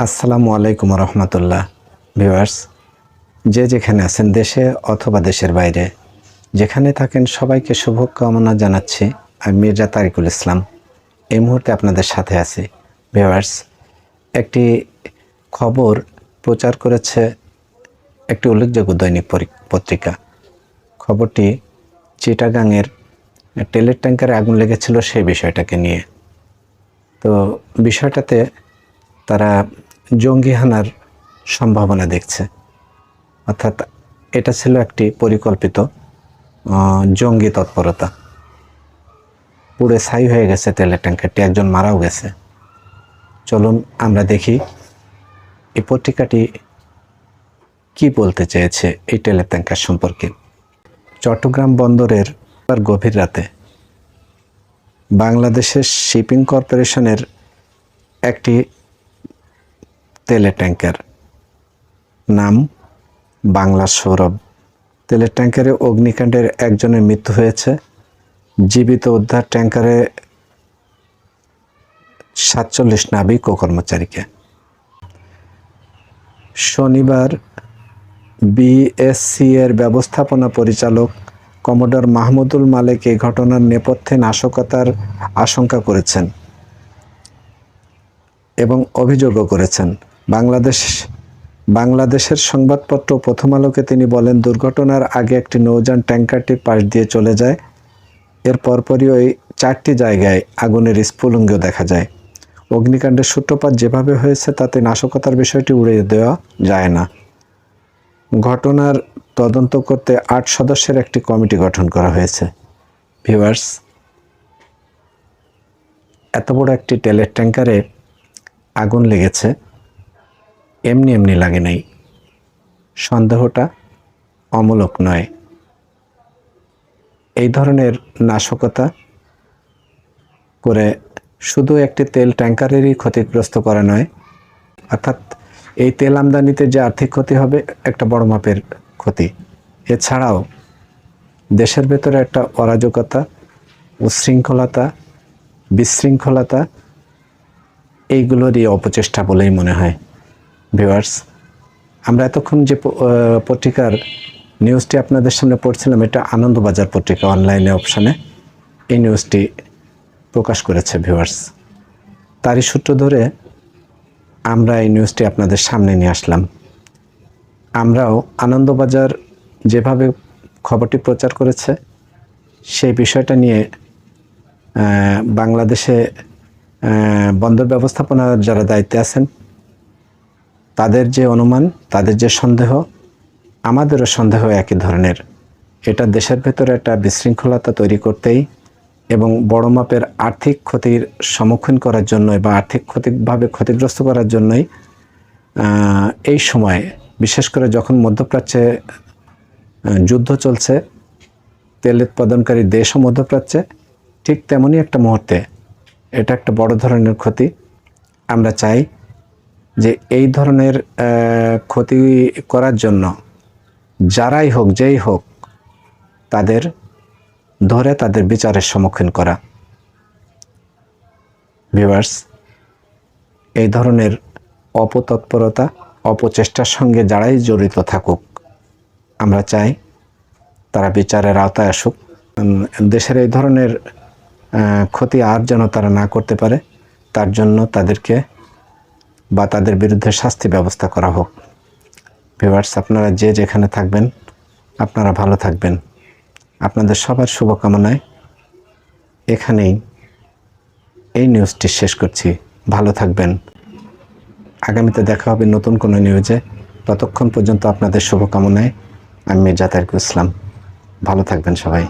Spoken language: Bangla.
আসসালামু আলাইকুম রহমতুল্লাহ। ভিউয়ার্স, যে যেখানে আছেন, দেশে অথবা দেশের বাইরে, যেখানে থাকেন সবাইকে শুভকামনা জানাচ্ছি। আমি মির্জা তারিকুল ইসলাম এই মুহূর্তে আপনাদের সাথে আছি। ভিউয়ার্স, একটি খবর প্রচার করেছে একটি উল্লেখযোগ্য দৈনিক পত্রিকা। খবরটি চিটাগাংয়ের তেলের ট্যাঙ্কারে আগুন লেগেছিল সেই বিষয়টাকে নিয়ে। তো বিষয়টাতে তারা জঙ্গি হানার সম্ভাবনা দেখছে, অর্থাৎ এটা ছিল একটি পরিকল্পিত জঙ্গি তৎপরতা। পুড়ে ছাই হয়ে গেছে তেলের ট্যাঙ্কারটি, একজন মারাও গেছে। চলুন আমরা দেখি এই পত্রিকাটি কি বলতে চেয়েছে এই তেলের ট্যাঙ্কার সম্পর্কে। চট্টগ্রাম বন্দরের গভীর রাতে বাংলাদেশের শিপিং কর্পোরেশনের একটি তেলের ট্যাঙ্কার, নাম বাংলা সৌরভ। তেলের ট্যাঙ্কারে অগ্নিকাণ্ডের একজনের মৃত্যু হয়েছে। জীবিত উদ্ধার ট্যাঙ্কারে 47 নাবিক ও কর্মচারীকে। শনিবার বিএসসি এর ব্যবস্থাপনা পরিচালক কমোডর মাহমুদুল মালেক এই ঘটনার নেপথ্যে নাশকতার আশঙ্কা করেছেন এবং অভিযোগও করেছেন। বাংলাদেশের সংবাদপত্র প্রথম আলোকে তিনি বলেন, দুর্ঘটনার আগে একটি নৌযান ট্যাঙ্কারটির পাশ দিয়ে চলে যায়। এর পরপরই ওই 4টি জায়গায় আগুনের স্ফুলিঙ্গ দেখা যায়। অগ্নিকাণ্ডের সূত্রপাত যেভাবে হয়েছে তাতে নাশকতার বিষয়টি উড়িয়ে দেওয়া যায় না। ঘটনার তদন্ত করতে 8 সদস্যের একটি কমিটি গঠন করা হয়েছে। ভিউয়ার্স, এত বড় একটি তেলের ট্যাঙ্কারে আগুন লেগেছে, এমনি এমনি লাগে নাই। সন্দেহটা অমূলক নয়। এই ধরনের নাশকতা করে শুধু একটি তেল ট্যাঙ্কারেরই ক্ষতিগ্রস্ত করা নয়, অর্থাৎ এই তেল আমদানিতে যে আর্থিক ক্ষতি হবে একটা বড় মাপের ক্ষতি। এছাড়াও দেশের ভেতরে একটা অরাজকতা, উচ্ছৃঙ্খলতা, বিশৃঙ্খলতা, এইগুলোরই অপচেষ্টা বলেই মনে হয়। ভিউয়ার্স, আমরা এতক্ষণ যে পত্রিকার নিউজটি আপনাদের সামনে পড়ছিলাম, এটা আনন্দবাজার পত্রিকা অনলাইনে অপশানে এই নিউজটি প্রকাশ করেছে। ভিউয়ার্স, তারই সূত্র ধরে আমরা এই নিউজটি আপনাদের সামনে নিয়ে আসলাম। আমরাও আনন্দবাজার যেভাবে খবরটি প্রচার করেছে সেই বিষয়টা নিয়ে বাংলাদেশে বন্দর ব্যবস্থাপনার যারা দায়িত্বে আছেন তাদের যে অনুমান, তাদের যে সন্দেহ, আমাদেরও সন্দেহ একই ধরনের। এটা দেশের ভেতরে একটা বিশৃঙ্খলতা তৈরি করতেই এবং বড় মাপের আর্থিক ক্ষতির সম্মুখীন করার জন্য বা আর্থিকভাবে ক্ষতিগ্রস্ত করার জন্যই এই সময়, বিশেষ করে যখন মধ্যপ্রাচ্যে যুদ্ধ চলছে, তেল উৎপাদনকারী দেশও মধ্যপ্রাচ্যে, ঠিক তেমনই একটা মুহূর্তে এটা একটা বড় ধরনের ক্ষতি। আমরা চাই যে এই ধরনের ক্ষতি করার জন্য যারাই হোক, যেই হোক, তাদের ধরে তাদের বিচারের সম্মুখীন করা। ভিউয়ার্স, এই ধরনের অপতৎপরতা, অপচেষ্টার সঙ্গে যারাই জড়িত থাকুক, আমরা চাই তারা বিচারের আওতায় আসুক। দেশের এই ধরনের ক্ষতি আর যেন তারা না করতে পারে, তার জন্য তাদেরকে বা তাদের বিরুদ্ধে শাস্তি ব্যবস্থা করা হোক। ভিউয়ার্স, আপনারা যে যেখানে থাকবেন আপনারা ভালো থাকবেন। আপনাদের সবার শুভকামনায় এখানেই এই নিউজটি শেষ করছি। ভালো থাকবেন। আগামীতে দেখা হবে নতুন কোনো নিউজে। ততক্ষণ পর্যন্ত আপনাদের শুভকামনায় আমি মির্জা তারিকুল ইসলাম। ভালো থাকবেন সবাই।